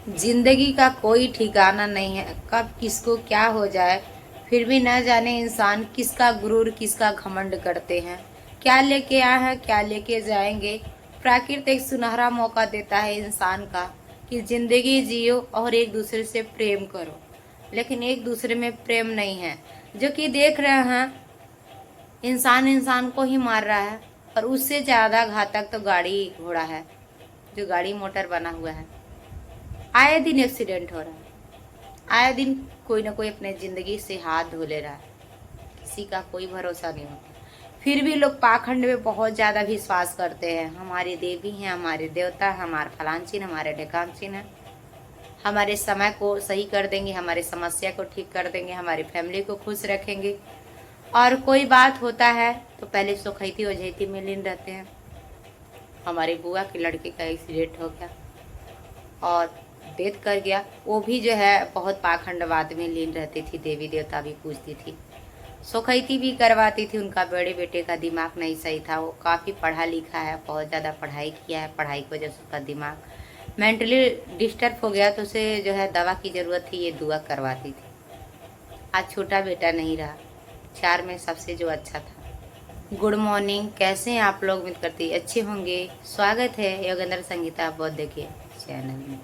जिंदगी का कोई ठिकाना नहीं है, कब किसको क्या हो जाए। फिर भी न जाने इंसान किसका गुरूर किसका घमंड करते हैं। क्या लेके आए हैं क्या लेके जाएंगे। प्रकृति एक सुनहरा मौका देता है इंसान का कि जिंदगी जियो और एक दूसरे से प्रेम करो, लेकिन एक दूसरे में प्रेम नहीं है। जो कि देख रहे हैं, इंसान इंसान को ही मार रहा है। और उससे ज़्यादा घातक तो गाड़ी घोड़ा है, जो गाड़ी मोटर बना हुआ है। आए दिन एक्सीडेंट हो रहा है, आए दिन कोई ना कोई अपने जिंदगी से हाथ धो ले रहा है। किसी का कोई भरोसा नहीं होता। फिर भी लोग पाखंड में बहुत ज्यादा विश्वास करते हैं। हमारी देवी हैं, हमारे देवता, हमारे फलांचिन, हमारे ढेकांचिन है, हमारे समय को सही कर देंगे, हमारी समस्या को ठीक कर देंगे, हमारी फैमिली को खुश रखेंगे। और कोई बात होता है तो पहले सुखैती ओझैती में लीन रहते हैं। हमारी बुआ के लड़के का एक्सीडेंट हो गया और डेथ कर गया। वो भी जो है बहुत पाखंडवाद में लीन रहती थी, देवी देवता भी पूजती थी, सुखैती भी करवाती थी। उनका बड़े बेटे का दिमाग नहीं सही था, वो काफ़ी पढ़ा लिखा है, बहुत ज़्यादा पढ़ाई किया है, पढ़ाई की वजह से उसका दिमाग मेंटली डिस्टर्ब हो गया, तो उसे जो है दवा की ज़रूरत थी, ये दुआ करवाती थी। आज छोटा बेटा नहीं रहा, 4 में सबसे जो अच्छा था। गुड मॉर्निंग, कैसे हैं आप लोग? उम्मीद करती अच्छे होंगे। स्वागत है योगेंद्र संगीता बौद्ध के चैनल में।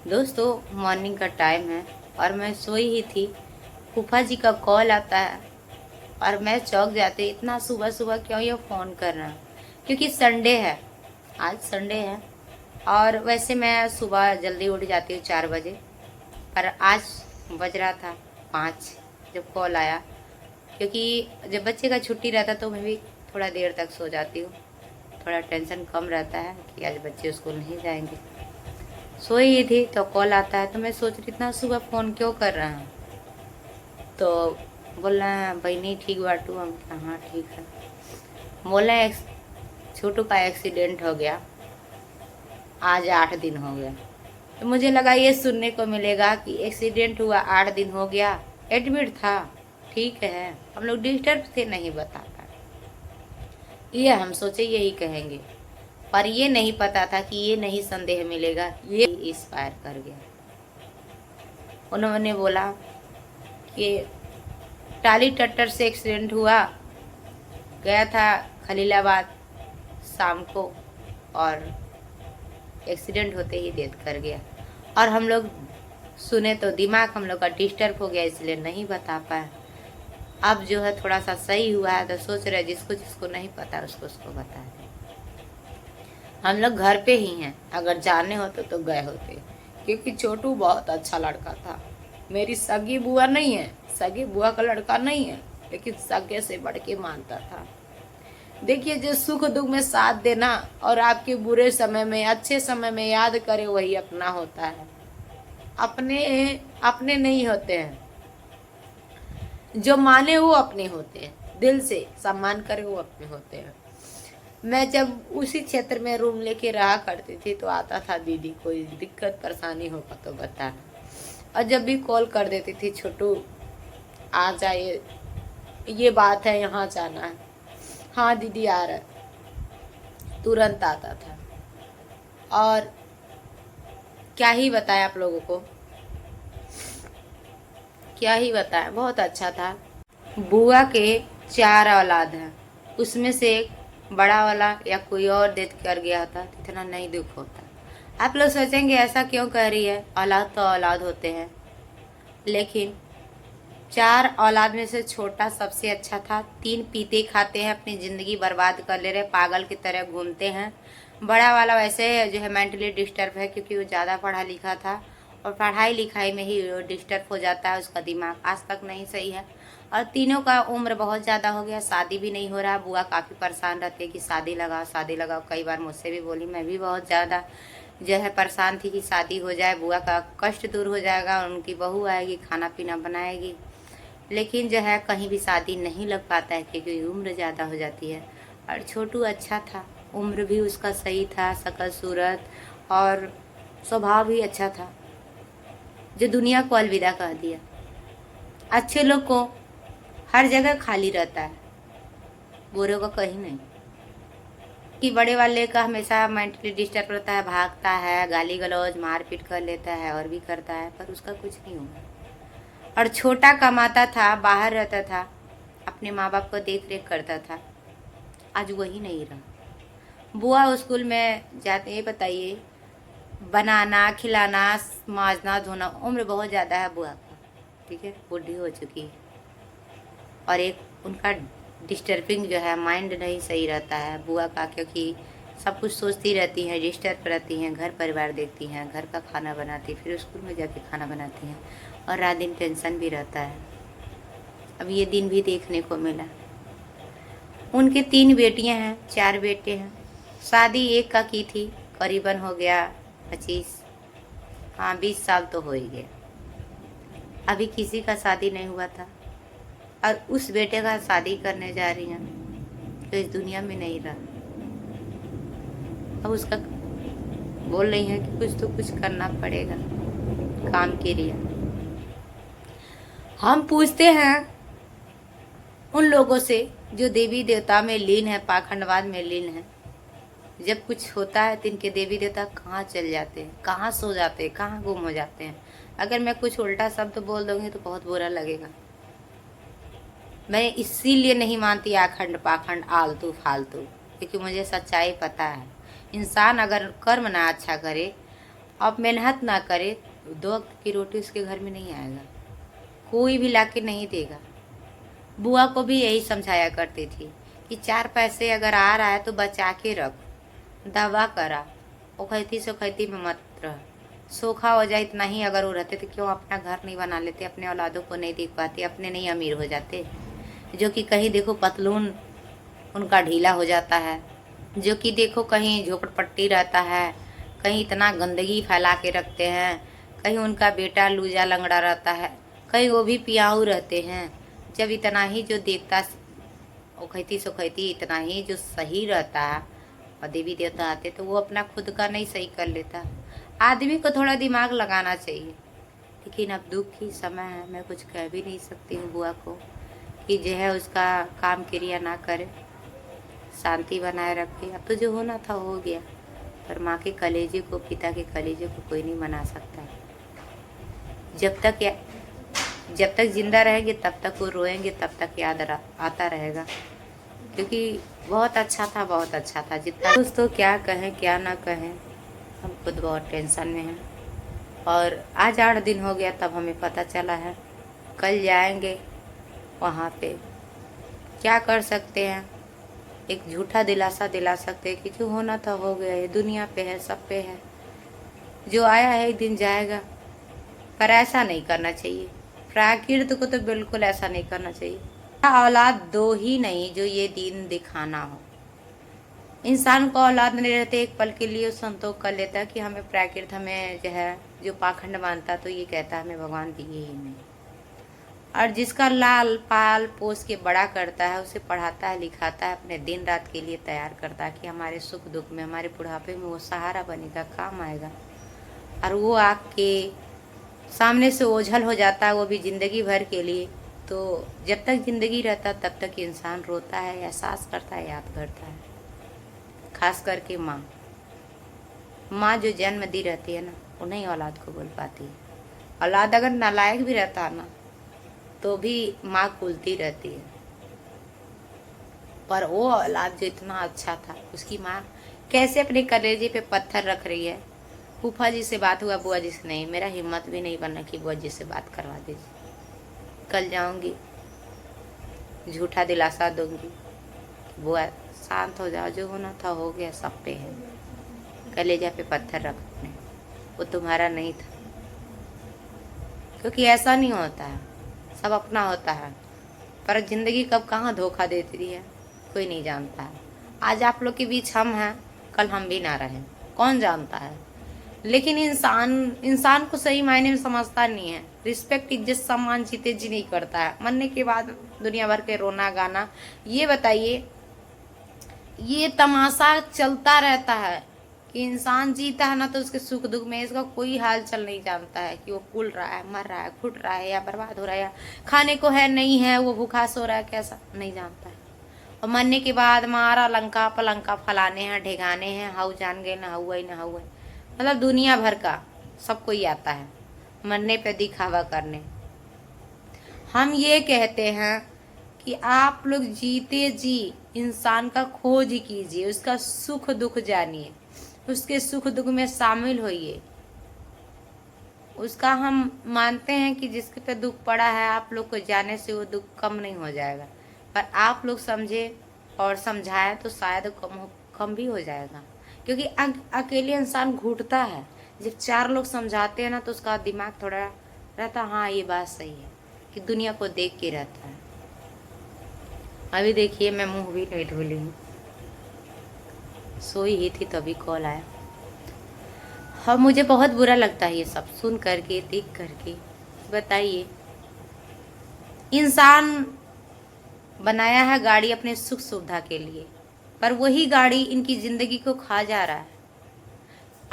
दोस्तों, मॉर्निंग का टाइम है और मैं सोई ही थी। फूफा जी का कॉल आता है और मैं चौंक जाती, इतना सुबह सुबह क्यों ये फ़ोन कर रहा है, क्योंकि संडे है, आज संडे है। और वैसे मैं सुबह जल्दी उठ जाती हूँ 4 बजे, पर आज बज रहा था 5 जब कॉल आया, क्योंकि जब बच्चे का छुट्टी रहता तो मैं भी थोड़ा देर तक सो जाती हूँ। थोड़ा टेंशन कम रहता है कि आज बच्चे स्कूल नहीं जाएंगे। सोई ही थी तो कॉल आता है, तो मैं सोच रही इतना सुबह फ़ोन क्यों कर रहे हैं। तो बोल रहे हैं बहनी ठीक बाटू, हम हाँ ठीक है। बोले छोटू का एक्सीडेंट हो गया, आज 8 दिन हो गया। तो मुझे लगा ये सुनने को मिलेगा कि एक्सीडेंट हुआ, 8 दिन हो गया, एडमिट था, ठीक है, हम लोग डिस्टर्ब थे नहीं बता पाए, ये हम सोचे यही कहेंगे। पर ये नहीं पता था कि ये नहीं संदेह मिलेगा, ये इंस्पायर कर गया। उन्होंने बोला कि टाली टट्टर से एक्सीडेंट हुआ, गया था खलीलाबाद शाम को और एक्सीडेंट होते ही डेथ कर गया। और हम लोग सुने तो दिमाग हम लोग का डिस्टर्ब हो गया, इसलिए नहीं बता पाए। अब जो है थोड़ा सा सही हुआ है तो सोच रहे जिसको जिसको नहीं पता उसको उसको बता दें। हम लोग घर पे ही हैं, अगर जाने होते तो गए होते, क्योंकि छोटू बहुत अच्छा लड़का था। मेरी सगी बुआ नहीं है, सगी बुआ का लड़का नहीं है, लेकिन सगे से बढ़ के मानता था। देखिए, जो सुख दुख में साथ देना और आपके बुरे समय में अच्छे समय में याद करे, वही अपना होता है। अपने अपने नहीं होते हैं, जो माने वो अपने होते हैं, दिल से सम्मान करे वो अपने होते हैं। मैं जब उसी क्षेत्र में रूम लेके रहा करती थी तो आता था, दीदी कोई दिक्कत परेशानी होगा तो बताना। और जब भी कॉल कर देती थी, छोटू आ जाइए, ये बात है, यहाँ जाना है, हाँ दीदी आ रहा है, तुरंत आता था। और क्या ही बताएं आप लोगों को, क्या ही बताएं, बहुत अच्छा था। बुआ के 4 औलाद हैं, उसमें से एक बड़ा वाला या कोई और डेथ कर गया था तो इतना नहीं दुख होता। आप लोग सोचेंगे ऐसा क्यों कह रही है, औलाद तो औलाद होते हैं, लेकिन 4 औलाद में से छोटा सबसे अच्छा था। 3 पीते खाते हैं, अपनी ज़िंदगी बर्बाद कर ले रहे, पागल की तरह घूमते हैं। बड़ा वाला वैसे जो है मेंटली डिस्टर्ब है, क्योंकि वो ज़्यादा पढ़ा लिखा था और पढ़ाई लिखाई में ही डिस्टर्ब हो जाता है, उसका दिमाग आज तक नहीं सही है। और तीनों का उम्र बहुत ज़्यादा हो गया, शादी भी नहीं हो रहा। बुआ काफ़ी परेशान रहती है कि शादी लगाओ शादी लगाओ, कई बार मुझसे भी बोली, मैं भी बहुत ज़्यादा जो है परेशान थी कि शादी हो जाए, बुआ का कष्ट दूर हो जाएगा, उनकी बहू आएगी, खाना पीना बनाएगी। लेकिन जो है कहीं भी शादी नहीं लग पाता है, क्योंकि उम्र ज़्यादा हो जाती है। और छोटू अच्छा था, उम्र भी उसका सही था, शकल सूरत और स्वभाव भी अच्छा था, जो दुनिया को अलविदा कह दिया। अच्छे लोग को हर जगह खाली रहता है, बुरे को कहीं नहीं। कि बड़े वाले का हमेशा मेंटली डिस्टर्ब रहता है, भागता है, गाली गलौज मारपीट कर लेता है और भी करता है, पर उसका कुछ नहीं हुआ। और छोटा कमाता था, बाहर रहता था, अपने माँ बाप को देख रेख करता था, आज वही नहीं रहा। बुआ स्कूल में जाते, ये बताइए, बनाना खिलाना माजना धोना, उम्र बहुत ज़्यादा है बुआ का, ठीक है, बूढ़ी हो चुकी है। और एक उनका डिस्टर्बिंग जो है, माइंड नहीं सही रहता है बुआ का, क्योंकि सब कुछ सोचती रहती हैं, डिस्टर्ब रहती हैं, घर परिवार देखती हैं, घर का खाना बनाती, फिर स्कूल में जाके खाना बनाती हैं, और रात दिन टेंशन भी रहता है। अब ये दिन भी देखने को मिला। उनके 3 बेटियां हैं, 4 बेटे हैं। शादी एक का की थी, करीबन हो गया 20 साल तो हो ही गया। अभी किसी का शादी नहीं हुआ था, और उस बेटे का शादी करने जा रही हैं तो इस दुनिया में नहीं रहा। अब उसका बोल रही हैं कि कुछ तो कुछ करना पड़ेगा काम के लिए। हम पूछते हैं उन लोगों से जो देवी देवता में लीन है, पाखंडवाद में लीन है, जब कुछ होता है तो इनके देवी देवता कहाँ चल जाते हैं, कहाँ सो जाते हैं, कहाँ गुम हो जाते हैं। अगर मैं कुछ उल्टा शब्द बोल दूंगी तो बहुत बुरा लगेगा। मैं इसीलिए नहीं मानती आखंड पाखंड आलतू फालतू, क्योंकि मुझे सच्चाई पता है। इंसान अगर कर्म ना अच्छा करे, अब मेहनत ना करे, 2 वक्त की रोटी उसके घर में नहीं आएगा, कोई भी लाके नहीं देगा। बुआ को भी यही समझाया करती थी कि 4 पैसे अगर आ रहा है तो बचा के रख, दवा करा, ओखैती सोखैती में मत रह। सोखा हो जाए इतना ही अगर वो रहते तो क्यों अपना घर नहीं बना लेते, अपने औलादों को नहीं देख पाते, अपने नहीं अमीर हो जाते। जो कि कहीं देखो पतलून उनका ढीला हो जाता है, जो कि देखो कहीं झोपड़पट्टी रहता है, कहीं इतना गंदगी फैला के रखते हैं, कहीं उनका बेटा लूजा लंगड़ा रहता है, कहीं वो भी पियाऊ रहते हैं। जब इतना ही जो देखता ओखैती सोखैती इतना ही जो सही रहता है और देवी देवता आते तो वो अपना खुद का नहीं सही कर लेता। आदमी को थोड़ा दिमाग लगाना चाहिए। लेकिन अब दुख की समय है, मैं कुछ कह भी नहीं सकती हूँ बुआ को कि जो है उसका काम क्रिया ना करे, शांति बनाए रखे। अब तो जो होना था हो गया, पर माँ के कलेजे को, पिता के कलेजे को कोई नहीं मना सकता। जब तक जिंदा रहेंगे तब तक वो रोएंगे, तब तक याद आता रहेगा, क्योंकि बहुत अच्छा था, बहुत अच्छा था। जितना दोस्तों क्या कहें क्या ना कहें, हम खुद बहुत टेंशन में हैं। और आज 8 दिन हो गया तब हमें पता चला है। कल जाएंगे वहाँ पे, क्या कर सकते हैं, एक झूठा दिलासा दिला सकते हैं कि जो होना था हो गया, ये दुनिया पे है, सब पे है, जो आया है एक दिन जाएगा। पर ऐसा नहीं करना चाहिए, प्राकृत को तो बिल्कुल ऐसा नहीं करना चाहिए। औलाद 2 ही नहीं जो ये दिन दिखाना हो। इंसान को औलाद नहीं रहते, एक पल के लिए संतोष कर लेता कि हमें प्राकृत, हमें जो है जो पाखंड मानता तो ये कहता हमें भगवान दिए ही नहीं। और जिसका लाल पाल पोस के बड़ा करता है, उसे पढ़ाता है, लिखाता है, अपने दिन रात के लिए तैयार करता है कि हमारे सुख दुख में, हमारे बुढ़ापे में वो सहारा बनेगा, काम आएगा। और वो आके सामने से ओझल हो जाता है, वो भी जिंदगी भर के लिए। तो जब तक जिंदगी रहता तब तक इंसान रोता है, एहसास करता है, याद करता है। खास करके माँ जो जन्म दी रहती है ना, वो नहीं औलाद को बोल पाती है। औलाद अगर नालायक भी रहता है ना तो भी माँ कुलती रहती है, पर वो औलाद जो इतना अच्छा था, उसकी माँ कैसे अपने कलेजे पे पत्थर रख रही है। फूफा जी से बात हुआ, बुआ जी से नहीं। मेरा हिम्मत भी नहीं बना कि बुआ जी से बात करवा दीजिए। कल जाऊंगी, झूठा दिलासा दूंगी, बुआ शांत हो जाओ, जो होना था हो गया, सब पे है। कलेजा पे पत्थर रखने, वो तुम्हारा नहीं था। क्योंकि ऐसा नहीं होता है, सब अपना होता है, पर जिंदगी कब कहाँ धोखा देती है कोई नहीं जानता है। आज आप लोग के बीच हम हैं, कल हम भी ना रहें, कौन जानता है। लेकिन इंसान को सही मायने में समझता नहीं है। रिस्पेक्ट, इज्जत, सम्मान जीते जी नहीं करता है, मरने के बाद दुनिया भर के रोना गाना। ये बताइए, ये तमाशा चलता रहता है कि इंसान जीता है ना तो उसके सुख दुख में इसका कोई हाल चल नहीं जानता है कि वो कुल रहा है, मर रहा है, फुट रहा है, या बर्बाद हो रहा है, या खाने को है नहीं है, वो भूखा सो रहा है, कैसा नहीं जानता है। और मरने के बाद मारा लंका पलंका फलाने हैं ढेगाने हैं, हाउ जान गए ना हुआ ही ना हुआ, मतलब दुनिया भर का सबको ही आता है मरने पे दिखावा करने। हम ये कहते हैं कि आप लोग जीते जी इंसान का खोज कीजिए, उसका सुख दुख जानिए, उसके सुख दुख में शामिल होइए। उसका हम मानते हैं कि जिसके पे दुख पड़ा है आप लोग को जाने से वो दुख कम नहीं हो जाएगा, पर आप लोग समझे और समझाएं तो शायद कम भी हो जाएगा। क्योंकि अकेले इंसान घुटता है, जब 4 लोग समझाते हैं ना तो उसका दिमाग थोड़ा रहता, हाँ ये बात सही है, कि दुनिया को देख के रहता है। अभी देखिए मैं मुंह भी नहीं धुली हूँ, सोई ही थी तभी कॉल आया। हाँ मुझे बहुत बुरा लगता है ये सब सुन करके देख करके। बताइए, इंसान बनाया है गाड़ी अपने सुख सुविधा के लिए, पर वही गाड़ी इनकी जिंदगी को खा जा रहा है।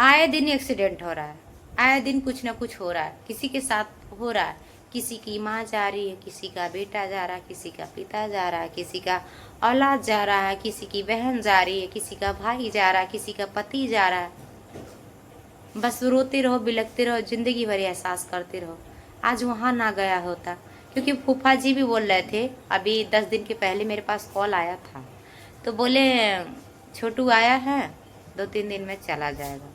आए दिन एक्सीडेंट हो रहा है, आए दिन कुछ ना कुछ हो रहा है, किसी के साथ हो रहा है, किसी की माँ जा रही है, किसी का बेटा जा रहा है, किसी का पिता जा रहा है, किसी का औलाद जा रहा है, किसी की बहन जा रही है, किसी का भाई जा रहा है, किसी का पति जा रहा है। बस रोते रहो, बिलखते रहो, जिंदगी भर एहसास करते रहो। आज वहाँ ना गया होता, क्योंकि फूफा जी भी बोल रहे थे, अभी 10 दिन के पहले मेरे पास कॉल आया था, तो बोले छोटू आया है 2-3 दिन में चला जाएगा,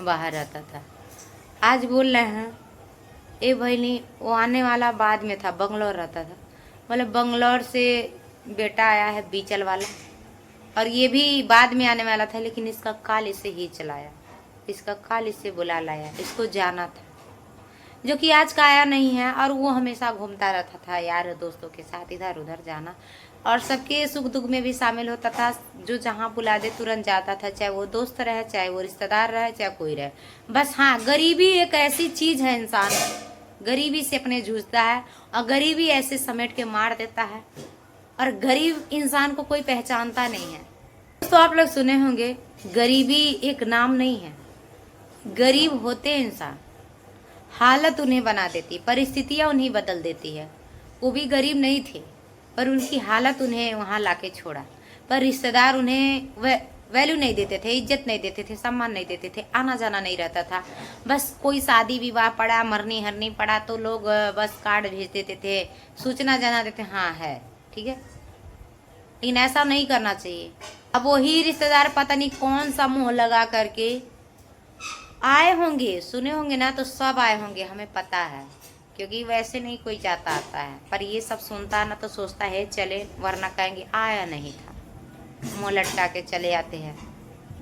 बाहर रहता था। आज बोल रहे हैं ए बहनी वो आने वाला बाद में था, बंगलोर रहता था, बोले बंगलोर से बेटा आया है बीचल वाला, और ये भी बाद में आने वाला था, लेकिन इसका काल इसे ही चलाया, इसका काल इसे बुला लाया, इसको जाना था, जो कि आज का आया नहीं है। और वो हमेशा घूमता रहता था यार दोस्तों के साथ इधर उधर जाना, और सबके सुख दुख में भी शामिल होता था, जो जहाँ बुला दे तुरंत जाता था, चाहे वो दोस्त रहे, चाहे वो रिश्तेदार रहे, चाहे कोई रहे। बस हाँ, गरीबी एक ऐसी चीज है, इंसान गरीबी से अपने जूझता है, और गरीबी ऐसे समेट के मार देता है, और गरीब इंसान को कोई पहचानता नहीं है। तो आप लोग सुने होंगे गरीबी एक नाम नहीं है, गरीब होते इंसान, हालत उन्हें बना देती, परिस्थितियां उन्हें बदल देती है। वो भी गरीब नहीं थे, पर उनकी हालत उन्हें वहां लाके छोड़ा। पर रिश्तेदार उन्हें वैल्यू नहीं देते थे, इज्जत नहीं देते थे, सम्मान नहीं देते थे, आना जाना नहीं रहता था। बस कोई शादी विवाह पड़ा, मरनी हरनी पड़ा तो लोग बस कार्ड भेज देते थे, सूचना जना देते, हाँ है ठीक है। लेकिन ऐसा नहीं करना चाहिए। अब वही रिश्तेदार पता नहीं कौन सा मुंह लगा करके आए होंगे, सुने होंगे ना, तो सब आए होंगे, हमें पता है, क्योंकि वैसे नहीं कोई जाता आता है। पर ये सब सुनता ना तो सोचता है चले, वरना कहेंगे आया नहीं था, मुंह लटका के चले आते हैं,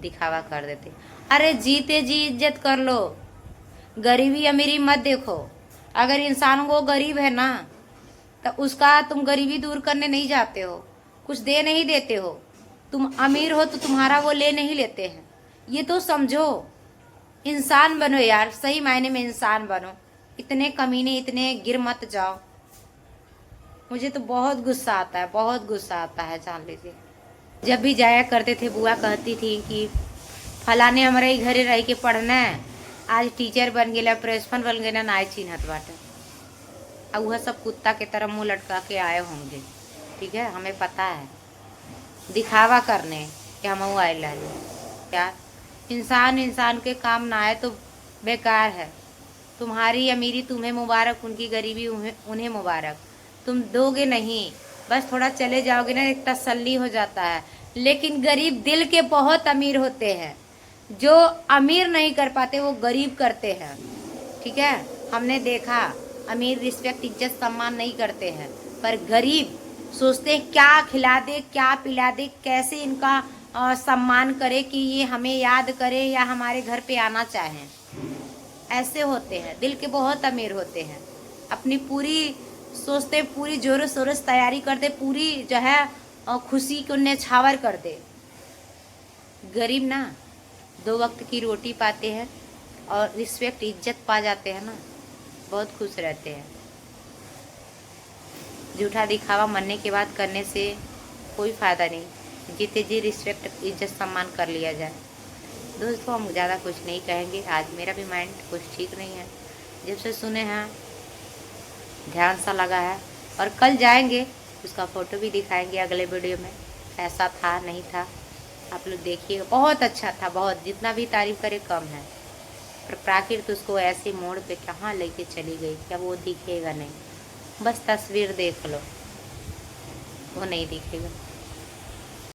दिखावा कर देते। अरे जीते जी इज्जत कर लो, गरीबी अमीरी मत देखो। अगर इंसान वो गरीब है ना तो उसका तुम गरीबी दूर करने नहीं जाते हो, कुछ दे नहीं देते हो। तुम अमीर हो तो तुम्हारा वो ले नहीं लेते हैं, ये तो समझो। इंसान बनो यार, सही मायने में इंसान बनो, इतने कमीने इतने गिर मत जाओ। मुझे तो बहुत गुस्सा आता है, बहुत गुस्सा आता है, जान लीजिए। जब भी जाया करते थे बुआ कहती थी कि फलाने हमारे घरे रह के पढ़ना है, आज टीचर बन गया, प्रिंसिपल बन गया ना, चिन्हत बाटे। अब वह सब कुत्ता के तरह मुंह लटका के आए होंगे, ठीक है, हमें पता है, दिखावा करने कि हम आए लाए। क्या इंसान के काम ना आए तो बेकार है। तुम्हारी अमीरी तुम्हें मुबारक, उनकी गरीबी उन्हें मुबारक। तुम दोगे नहीं, बस थोड़ा चले जाओगे ना, एक तसल्ली हो जाता है। लेकिन गरीब दिल के बहुत अमीर होते हैं, जो अमीर नहीं कर पाते वो गरीब करते हैं, ठीक है। हमने देखा अमीर रिस्पेक्ट इज्जत सम्मान नहीं करते हैं, पर गरीब सोचते हैं क्या खिला दे, क्या पिला दे, कैसे इनका सम्मान करे कि ये हमें याद करे या हमारे घर पे आना चाहें। ऐसे होते हैं, दिल के बहुत अमीर होते हैं, अपनी पूरी सोचते, पूरी जोरों शोरों से तैयारी करते, पूरी जो है खुशी को न्यौछावर कर दे। गरीब ना 2 वक्त की रोटी पाते हैं और रिस्पेक्ट इज्जत पा जाते हैं ना, बहुत खुश रहते हैं। झूठा दिखावा मरने के बाद करने से कोई फ़ायदा नहीं, जीते जी रिस्पेक्ट इज्जत सम्मान कर लिया जाए। दोस्तों हम ज़्यादा कुछ नहीं कहेंगे, आज मेरा भी माइंड कुछ ठीक नहीं है, जब से सुने हैं ध्यान सा लगा है। और कल जाएंगे उसका फ़ोटो भी दिखाएंगे अगले वीडियो में, कैसा था नहीं था आप लोग देखिए। बहुत अच्छा था, बहुत, जितना भी तारीफ करे कम है। पर प्राकृत उसको ऐसे मोड़ पे कहाँ लेके चली गई, क्या वो दिखेगा नहीं? बस तस्वीर देख लो, वो नहीं दिखेगा।